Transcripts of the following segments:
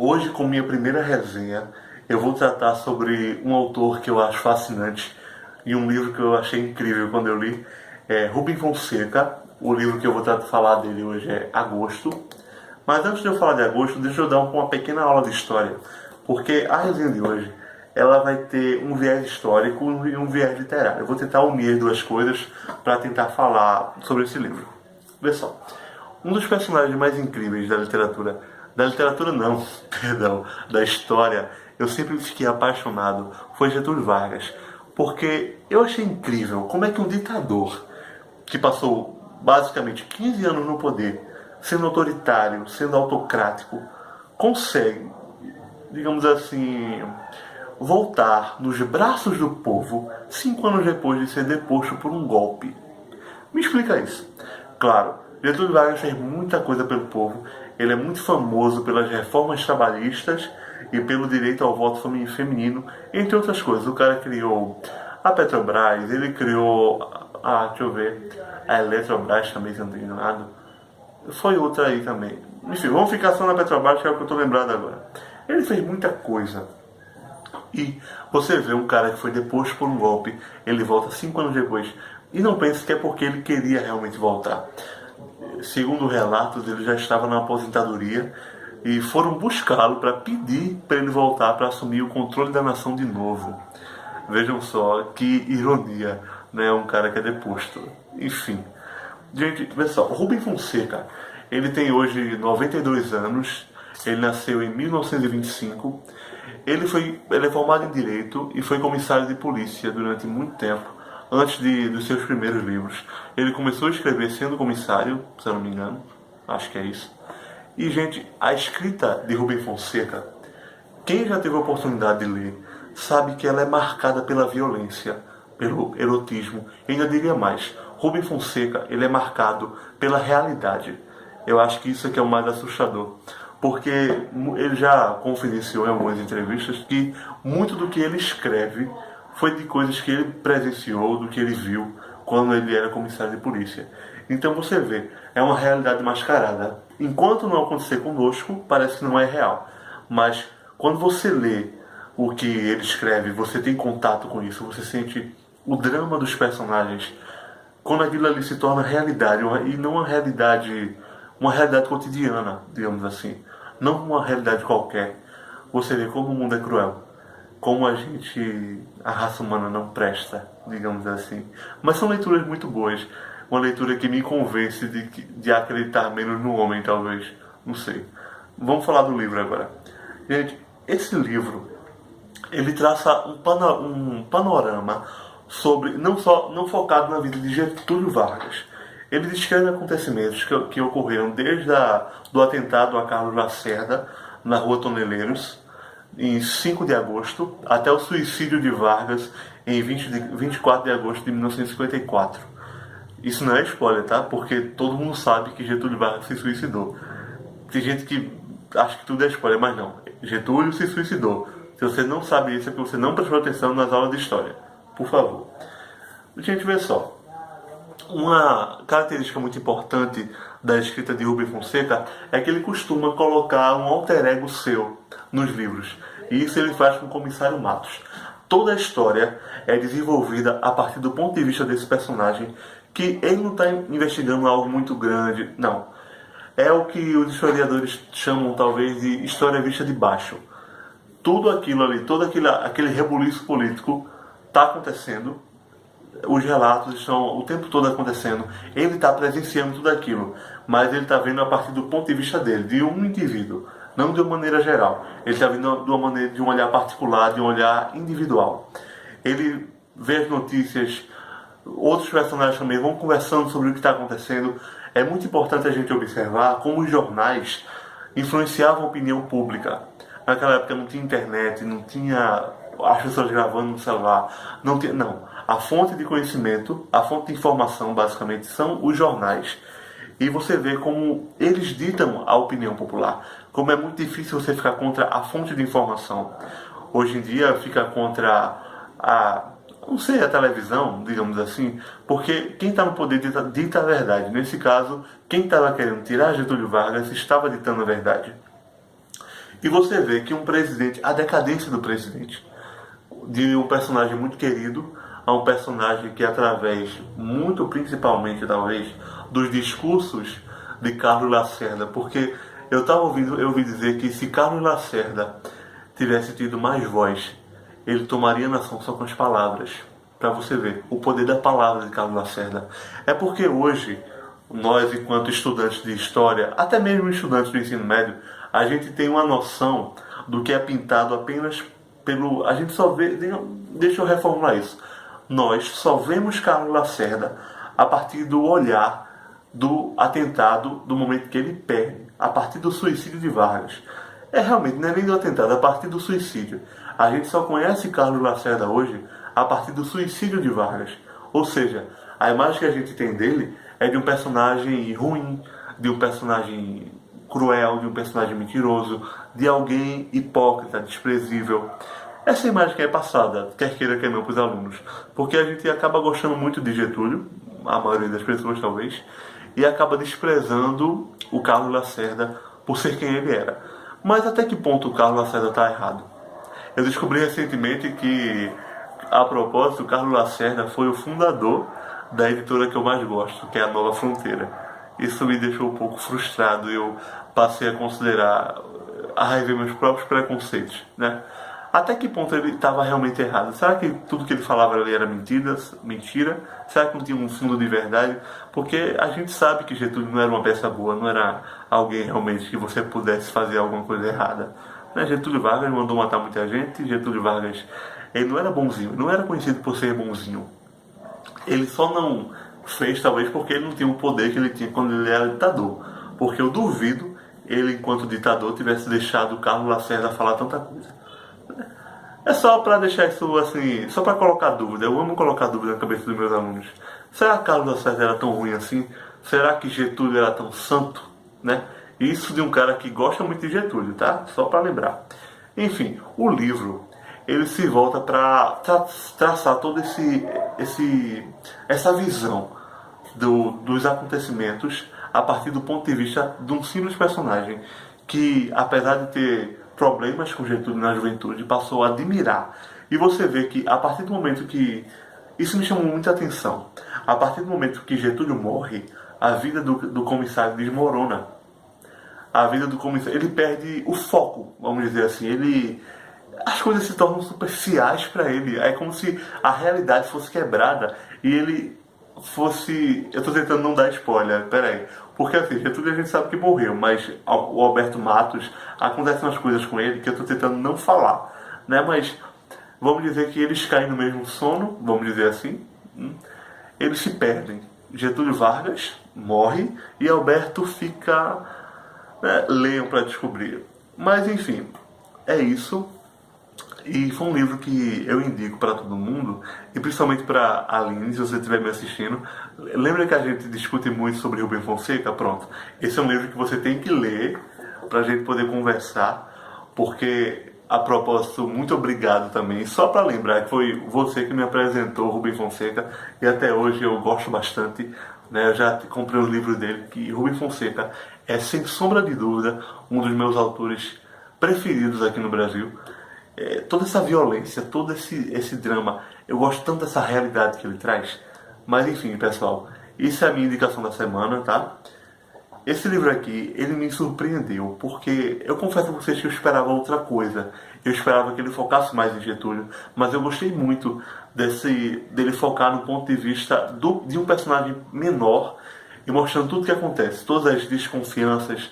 Hoje, com minha primeira resenha, eu vou tratar sobre um autor que eu acho fascinante e um livro que eu achei incrível quando eu li. É Rubem Fonseca. O livro que eu vou falar dele hoje é Agosto. Mas antes de eu falar de Agosto, deixa eu dar uma pequena aula de história, porque a resenha de hoje ela vai ter um viés histórico e um viés literário. Eu vou tentar unir as duas coisas para tentar falar sobre esse livro. Vê só. Um dos personagens mais incríveis da literatura não, perdão, da história, eu sempre fiquei apaixonado, foi Getúlio Vargas. Porque eu achei incrível como é que um ditador que passou basicamente 15 anos no poder, sendo autoritário, sendo autocrático, consegue, digamos assim, voltar nos braços do povo 5 anos depois de ser deposto por um golpe. Me explica isso. Claro, Getúlio Vargas fez muita coisa pelo povo. Ele é muito famoso pelas reformas trabalhistas e pelo direito ao voto feminino, entre outras coisas. O cara criou a Petrobras, ele criou deixa eu ver, a Eletrobras também, se eu não estou enganado. Foi outra aí também. Enfim, vamos ficar só na Petrobras, que é o que eu estou lembrado agora. Ele fez muita coisa. E você vê um cara que foi deposto por um golpe, ele volta 5 anos depois. E não pense que é porque ele queria realmente voltar. Segundo relatos, ele já estava na aposentadoria e foram buscá-lo para pedir para ele voltar para assumir o controle da nação de novo. Vejam só que ironia, né? Um cara que é deposto. Enfim. Gente, vê só, o Rubem Fonseca, ele tem hoje 92 anos, ele nasceu em 1925, ele é formado em Direito e foi comissário de polícia durante muito tempo, antes dos seus primeiros livros. Ele começou a escrever sendo comissário, se eu não me engano, acho que é isso. E, gente, a escrita de Rubem Fonseca, quem já teve a oportunidade de ler, sabe que ela é marcada pela violência, pelo erotismo, e ainda diria mais, Rubem Fonseca, ele é marcado pela realidade. Eu acho que isso é que é o mais assustador, porque ele já confidenciou em algumas entrevistas que muito do que ele escreve foi de coisas que ele presenciou, do que ele viu quando ele era comissário de polícia. Então você vê, é uma realidade mascarada. Enquanto não acontecer conosco, parece que não é real. Mas quando você lê o que ele escreve, você tem contato com isso, você sente o drama dos personagens, quando aquilo ali se torna realidade, e não uma realidade cotidiana, digamos assim, não uma realidade qualquer, você vê como o mundo é cruel, como a raça humana não presta, digamos assim. Mas são leituras muito boas, uma leitura que me convence de acreditar menos no homem, talvez, não sei. Vamos falar do livro agora. Gente, esse livro, ele traça um panorama sobre, não focado na vida de Getúlio Vargas. Ele descreve acontecimentos que ocorreram desde do atentado a Carlos Lacerda, na rua Toneleiros, em 5 de agosto, até o suicídio de Vargas em 24 de agosto de 1954. Isso não é spoiler, tá? Porque todo mundo sabe que Getúlio Vargas se suicidou. Tem gente que acha que tudo é spoiler, mas não. Getúlio se suicidou. Se você não sabe isso, é porque você não prestou atenção nas aulas de história. Por favor. Gente, vê só. Uma característica muito importante da escrita de Rubem Fonseca é que ele costuma colocar um alter ego seu nos livros. E isso ele faz com o Comissário Matos. Toda a história é desenvolvida a partir do ponto de vista desse personagem, que ele não está investigando algo muito grande, não. É o que os historiadores chamam, talvez, de história vista de baixo. Tudo aquilo ali, aquele rebuliço político está acontecendo, os relatos estão o tempo todo acontecendo, ele está presenciando tudo aquilo, mas ele está vendo a partir do ponto de vista dele, de um indivíduo, não de uma maneira geral. Ele está vendo de um olhar particular, de um olhar individual. Ele vê as notícias, outros personagens também vão conversando sobre o que está acontecendo. É muito importante a gente observar como os jornais influenciavam a opinião pública. Naquela época não tinha internet, não tinha as pessoas gravando no celular, não. A fonte de conhecimento, a fonte de informação, basicamente, são os jornais. E você vê como eles ditam a opinião popular. Como é muito difícil você ficar contra a fonte de informação. Hoje em dia fica contra não sei, a televisão, digamos assim, porque quem está no poder dita a verdade. Nesse caso, quem estava querendo tirar Getúlio Vargas estava ditando a verdade. E você vê que um presidente, a decadência do presidente, de um personagem muito querido a um personagem que, através, muito principalmente talvez, dos discursos de Carlos Lacerda, porque eu ouvi dizer que se Carlos Lacerda tivesse tido mais voz, ele tomaria nação só com as palavras. Para você ver o poder da palavra de Carlos Lacerda. É porque hoje, nós, enquanto estudantes de história, até mesmo estudantes do ensino médio, a gente tem uma noção do que é pintado apenas pelo... A gente só vê... Deixa eu reformular isso. Nós só vemos Carlos Lacerda a partir do olhar do atentado, do momento que ele perde, a partir do suicídio de Vargas. Realmente, não é nem do atentado, é a partir do suicídio. A gente só conhece Carlos Lacerda hoje a partir do suicídio de Vargas. Ou seja, a imagem que a gente tem dele é de um personagem ruim, de um personagem cruel, de um personagem mentiroso, de alguém hipócrita, desprezível. Essa imagem que é passada, quer queira, quer não, para os alunos. Porque a gente acaba gostando muito de Getúlio, a maioria das pessoas talvez, e acaba desprezando o Carlos Lacerda por ser quem ele era. Mas até que ponto o Carlos Lacerda está errado? Eu descobri recentemente que, a propósito, o Carlos Lacerda foi o fundador da editora que eu mais gosto, que é a Nova Fronteira. Isso me deixou um pouco frustrado e eu passei a considerar, a rever meus próprios preconceitos, né? Até que ponto ele estava realmente errado? Será que tudo que ele falava ali era mentira? Será que não tinha um fundo de verdade? Porque a gente sabe que Getúlio não era uma peça boa, não era alguém realmente que você pudesse fazer alguma coisa errada. Né? Getúlio Vargas mandou matar muita gente, Getúlio Vargas, ele não era bonzinho, não era conhecido por ser bonzinho. Ele só não fez, talvez, porque ele não tinha o poder que ele tinha quando ele era ditador. Porque eu duvido ele, enquanto ditador, tivesse deixado o Carlos Lacerda falar tanta coisa. É só para deixar isso assim, só para colocar dúvida. Eu amo colocar dúvida na cabeça dos meus alunos. Será que Carlos Lacerda era tão ruim assim? Será que Getúlio era tão santo? Né? Isso de um cara que gosta muito de Getúlio, tá? Só para lembrar. Enfim, o livro, ele se volta para traçar toda essa visão dos acontecimentos a partir do ponto de vista de um simples personagem que, apesar de ter problemas com Getúlio na juventude, passou a admirar. E você vê que, a partir do momento que... Isso me chamou muita atenção. A partir do momento que Getúlio morre, a vida do comissário desmorona. A vida do comissário... Ele perde o foco, vamos dizer assim. As coisas se tornam superficiais para ele. É como se a realidade fosse quebrada e ele fosse... Eu estou tentando não dar spoiler, peraí. Porque assim, Getúlio a gente sabe que morreu, mas o Alberto Matos, acontecem umas coisas com ele que eu estou tentando não falar, né? Mas vamos dizer que eles caem no mesmo sono, vamos dizer assim, eles se perdem. Getúlio Vargas morre e Alberto fica... Né, leiam para descobrir. Mas enfim, é isso. E foi um livro que eu indico para todo mundo, e principalmente para a Aline, se você estiver me assistindo. Lembra que a gente discute muito sobre Rubem Fonseca? Pronto. Esse é um livro que você tem que ler para a gente poder conversar, porque, a propósito, muito obrigado também. Só para lembrar que foi você que me apresentou Rubem Fonseca, e até hoje eu gosto bastante. Né? Eu já comprei os livros dele, que Rubem Fonseca é, sem sombra de dúvida, um dos meus autores preferidos aqui no Brasil. Toda essa violência, todo esse drama, eu gosto tanto dessa realidade que ele traz. Mas enfim, pessoal, isso é a minha indicação da semana, tá? Esse livro aqui, ele me surpreendeu, porque eu confesso a vocês que eu esperava outra coisa. Eu esperava que ele focasse mais em Getúlio, mas eu gostei muito dele focar no ponto de vista de um personagem menor e mostrando tudo o que acontece, todas as desconfianças,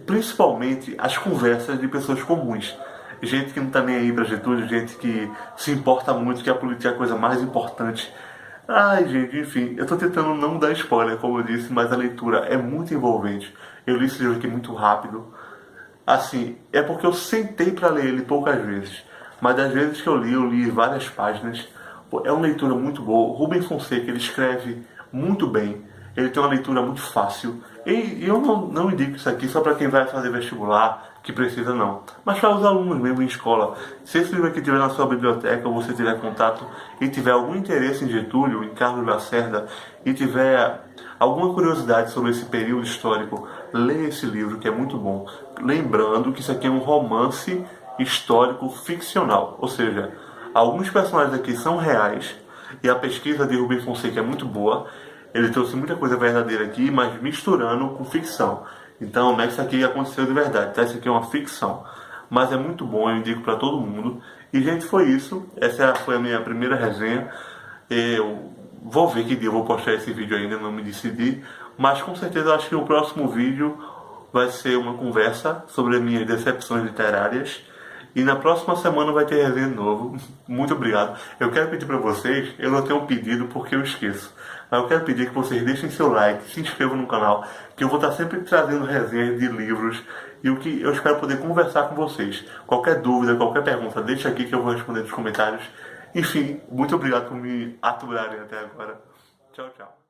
principalmente as conversas de pessoas comuns. Gente que não está nem aí para Getúlio, gente que se importa muito, que a política é a coisa mais importante. Ai, gente, enfim, eu estou tentando não dar spoiler, como eu disse, mas a leitura é muito envolvente. Eu li esse livro aqui muito rápido. Assim, é porque eu sentei para ler ele poucas vezes. Mas das vezes que eu li várias páginas. É uma leitura muito boa. O Rubem Fonseca, ele escreve muito bem. Ele tem uma leitura muito fácil. E eu não indico isso aqui só para quem vai fazer vestibular, que precisa não. Mas para os alunos mesmo em escola. Se esse livro aqui estiver na sua biblioteca, ou você tiver contato e tiver algum interesse em Getúlio, em Carlos Lacerda, e tiver alguma curiosidade sobre esse período histórico, Leia esse livro que é muito bom. Lembrando que isso aqui é um romance histórico ficcional, ou seja, alguns personagens aqui são reais e a pesquisa de Rubem Fonseca é muito boa. Ele trouxe muita coisa verdadeira aqui, mas misturando com ficção. Então, não é que isso aqui aconteceu de verdade, tá? Isso aqui é uma ficção. Mas é muito bom, eu indico para todo mundo. E, gente, foi isso. Essa foi a minha primeira resenha. Eu vou ver que dia eu vou postar esse vídeo ainda, não me decidi. Mas com certeza acho que o próximo vídeo vai ser uma conversa sobre as minhas decepções literárias. E na próxima semana vai ter resenha de novo. Muito obrigado. Eu quero pedir para vocês, eu não tenho um pedido porque eu esqueço. Mas eu quero pedir que vocês deixem seu like, se inscrevam no canal, que eu vou estar sempre trazendo resenhas de livros e o que eu espero poder conversar com vocês. Qualquer dúvida, qualquer pergunta, deixa aqui que eu vou responder nos comentários. Enfim, muito obrigado por me aturarem até agora. Tchau, tchau.